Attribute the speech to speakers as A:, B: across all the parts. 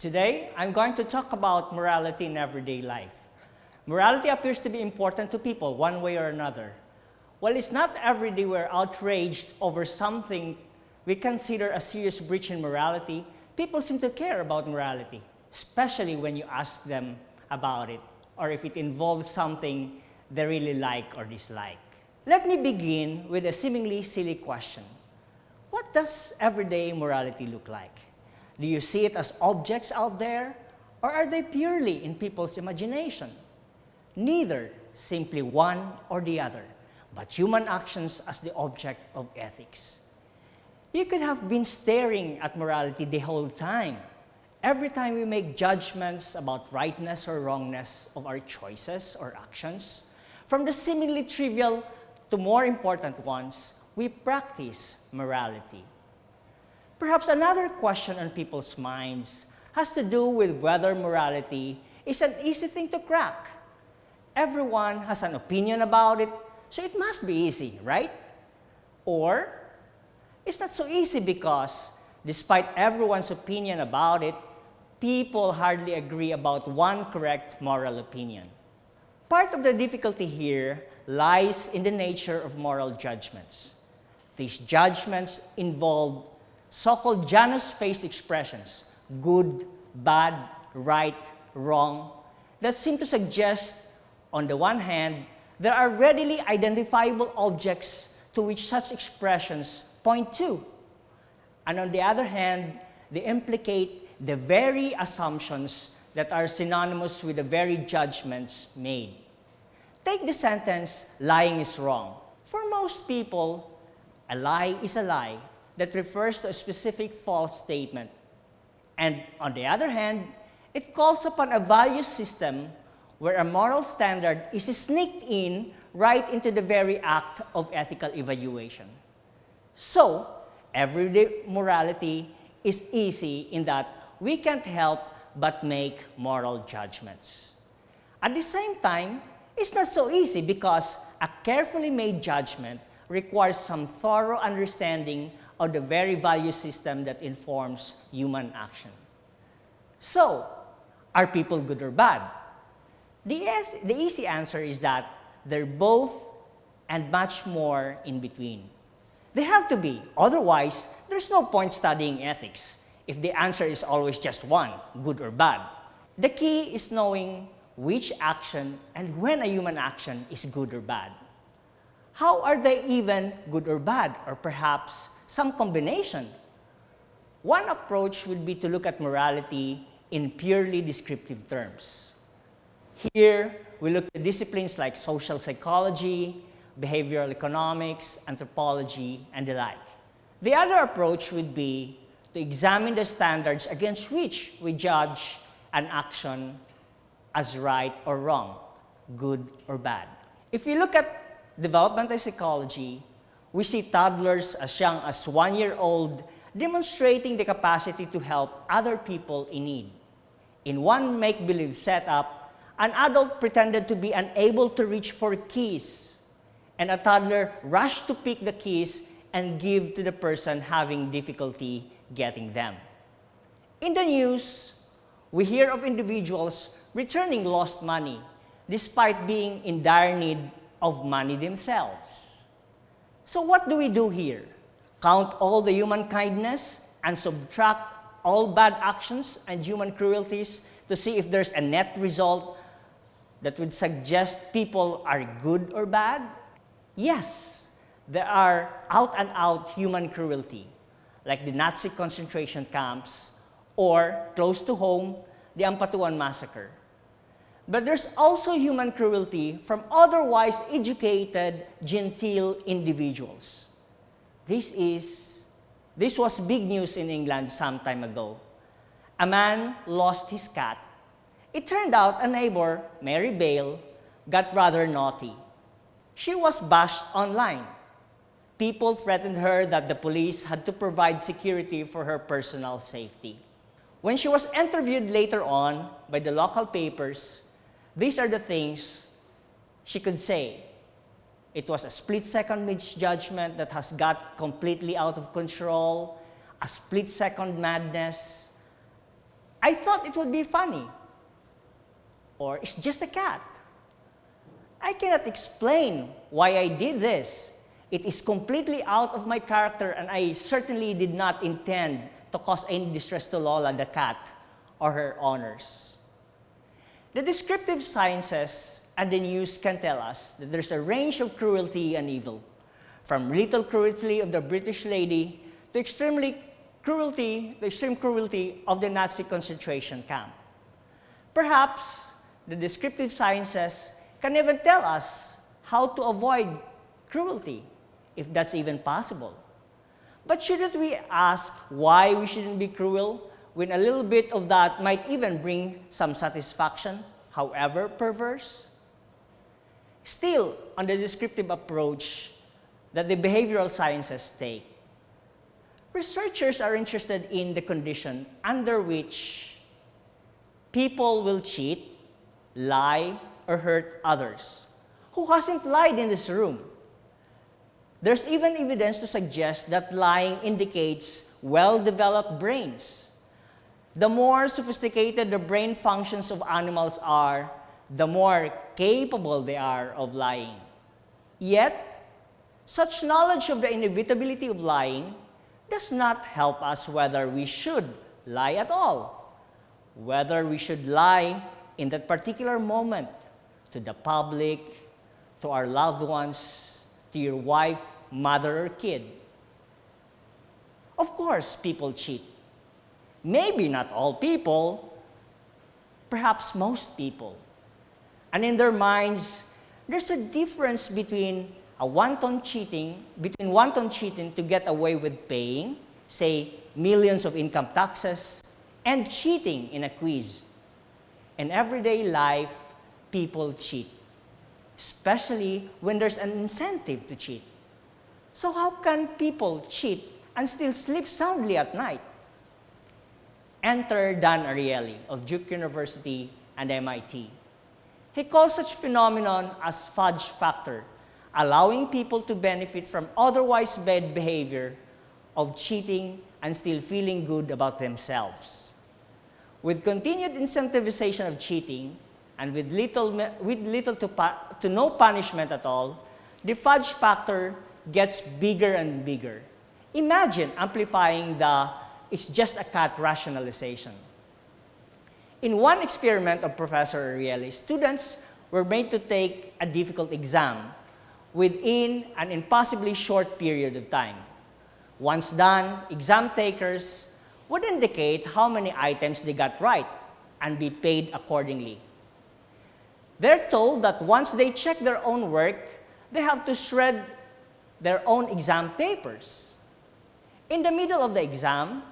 A: Today, I'm going to talk about morality in everyday life. Morality appears to be important to people one way or another. While it's not every day we're outraged over something we consider a serious breach in morality, people seem to care about morality, especially when you ask them about it, or if it involves something they really like or dislike. Let me begin with a seemingly silly question. What does everyday morality look like? Do you see it as objects out there, or are they purely in people's imagination? Neither, simply one or the other, but human actions as the object of ethics. You could have been staring at morality the whole time. Every time we make judgments about rightness or wrongness of our choices or actions, from the seemingly trivial to more important ones, we practice morality. Perhaps another question on people's minds has to do with whether morality is an easy thing to crack. Everyone has an opinion about it, so it must be easy, right? Or it's not so easy because, despite everyone's opinion about it, people hardly agree about one correct moral opinion. Part of the difficulty here lies in the nature of moral judgments. These judgments involve so-called Janus-faced expressions, good, bad, right, wrong, that seem to suggest, on the one hand, there are readily identifiable objects to which such expressions point to, and on the other hand, they implicate the very assumptions that are synonymous with the very judgments made. Take the sentence, lying is wrong. For most people, a lie is a lie that refers to a specific false statement. And on the other hand, it calls upon a value system where a moral standard is sneaked in right into the very act of ethical evaluation. So, everyday morality is easy in that we can't help but make moral judgments. At the same time, it's not so easy because a carefully made judgment requires some thorough understanding of the very value system that informs human action. So, are people good or bad? The easy answer is that they're both and much more in between. They have to be, otherwise, there's no point studying ethics if the answer is always just one, good or bad. The key is knowing which action and when a human action is good or bad. How are they even good or bad, or perhaps some combination? One approach would be to look at morality in purely descriptive terms. Here, we look at disciplines like social psychology, behavioral economics, anthropology, and the like. The other approach would be to examine the standards against which we judge an action as right or wrong, good or bad. If we look at developmental psychology, we see toddlers as young as 1 year old demonstrating the capacity to help other people in need. In one make-believe setup, an adult pretended to be unable to reach for keys, and a toddler rushed to pick the keys and give to the person having difficulty getting them. In the news, we hear of individuals returning lost money despite being in dire need of money themselves. So what do we do here? Count all the human kindness and subtract all bad actions and human cruelties to see if there's a net result that would suggest people are good or bad? Yes, there are out-and-out human cruelty, like the Nazi concentration camps, or, close to home, the Ampatuan massacre. But there's also human cruelty from otherwise educated, genteel individuals. This was big news in England some time ago. A man lost his cat. It turned out a neighbor, Mary Bale, got rather naughty. She was bashed online. People threatened her that the police had to provide security for her personal safety. When she was interviewed later on by the local papers, these are the things she could say. It was a split-second misjudgment that has got completely out of control, a split-second madness. I thought it would be funny. Or it's just a cat. I cannot explain why I did this. It is completely out of my character, and I certainly did not intend to cause any distress to Lola the cat or her owners. The descriptive sciences and the news can tell us that there's a range of cruelty and evil, from little cruelty of the British lady to extreme cruelty of the Nazi concentration camp. Perhaps the descriptive sciences can even tell us how to avoid cruelty, if that's even possible. But shouldn't we ask why we shouldn't be cruel when a little bit of that might even bring some satisfaction, however perverse? Still, on the descriptive approach that the behavioral sciences take, researchers are interested in the condition under which people will cheat, lie, or hurt others. Who hasn't lied in this room? There's even evidence to suggest that lying indicates well-developed brains. The more sophisticated the brain functions of animals are, the more capable they are of lying. Yet, such knowledge of the inevitability of lying does not help us whether we should lie at all, whether we should lie in that particular moment to the public, to our loved ones, to your wife, mother, or kid. Of course, people cheat. Maybe not all people, perhaps most people. And in their minds, there's a difference between wanton cheating to get away with paying, say, millions of income taxes, and cheating in a quiz. In everyday life, people cheat, especially when there's an incentive to cheat. So how can people cheat and still sleep soundly at night? Enter Dan Ariely of Duke University and MIT. He calls such phenomenon as fudge factor, allowing people to benefit from otherwise bad behavior of cheating and still feeling good about themselves. With continued incentivization of cheating and with little to no punishment at all, the fudge factor gets bigger and bigger. Imagine amplifying the "it's just a cat" rationalization. In one experiment of Professor Ariely, students were made to take a difficult exam within an impossibly short period of time. Once done, exam takers would indicate how many items they got right and be paid accordingly. They're told that once they check their own work, they have to shred their own exam papers. In the middle of the exam,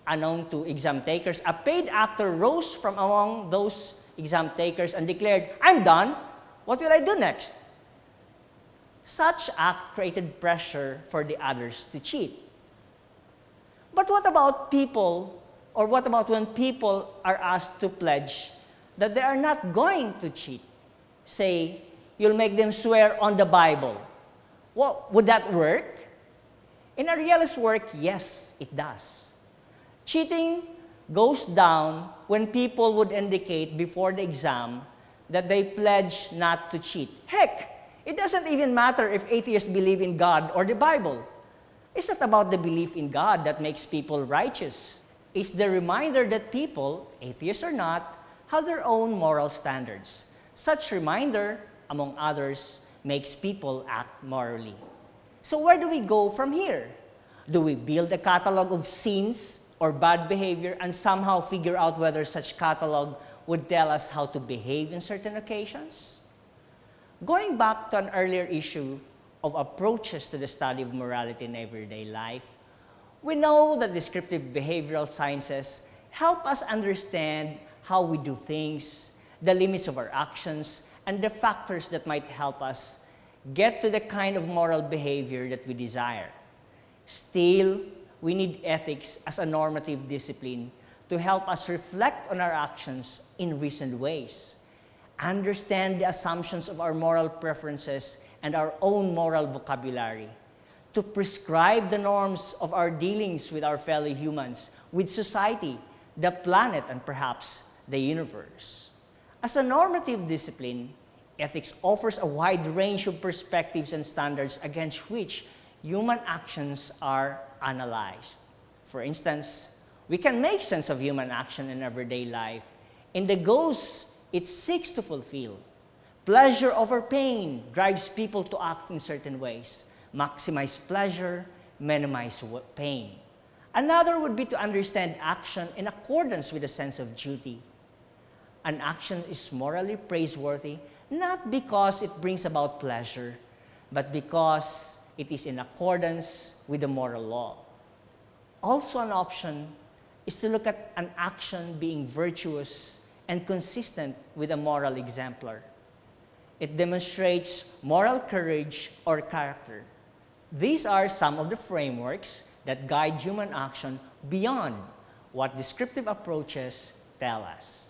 A: unknown to exam takers, a paid actor rose from among those exam takers and declared, "I'm done. What will I do next?" Such act created pressure for the others to cheat. But what about when people are asked to pledge that they are not going to cheat? Say, you'll make them swear on the Bible. Well, would that work? In Ariely's work, yes, it does. Cheating goes down when people would indicate before the exam that they pledge not to cheat. Heck, it doesn't even matter if atheists believe in God or the Bible. It's not about the belief in God that makes people righteous. It's the reminder that people, atheists or not, have their own moral standards. Such reminder, among others, makes people act morally. So where do we go from here? Do we build a catalog of sins or bad behavior and somehow figure out whether such catalog would tell us how to behave in certain occasions? Going back to an earlier issue of approaches to the study of morality in everyday life, we know that descriptive behavioral sciences help us understand how we do things, the limits of our actions, and the factors that might help us get to the kind of moral behavior that we desire. Still, we need ethics as a normative discipline to help us reflect on our actions in reasoned ways, understand the assumptions of our moral preferences and our own moral vocabulary, to prescribe the norms of our dealings with our fellow humans, with society, the planet, and perhaps the universe. As a normative discipline, ethics offers a wide range of perspectives and standards against which human actions are analyzed. For instance, we can make sense of human action in everyday life and the goals it seeks to fulfill. Pleasure over pain drives people to act in certain ways. Maximize pleasure, minimize pain. Another would be to understand action in accordance with a sense of duty. An action is morally praiseworthy not because it brings about pleasure, but because it is in accordance with the moral law. Also an option is to look at an action being virtuous and consistent with a moral exemplar. It demonstrates moral courage or character. These are some of the frameworks that guide human action beyond what descriptive approaches tell us.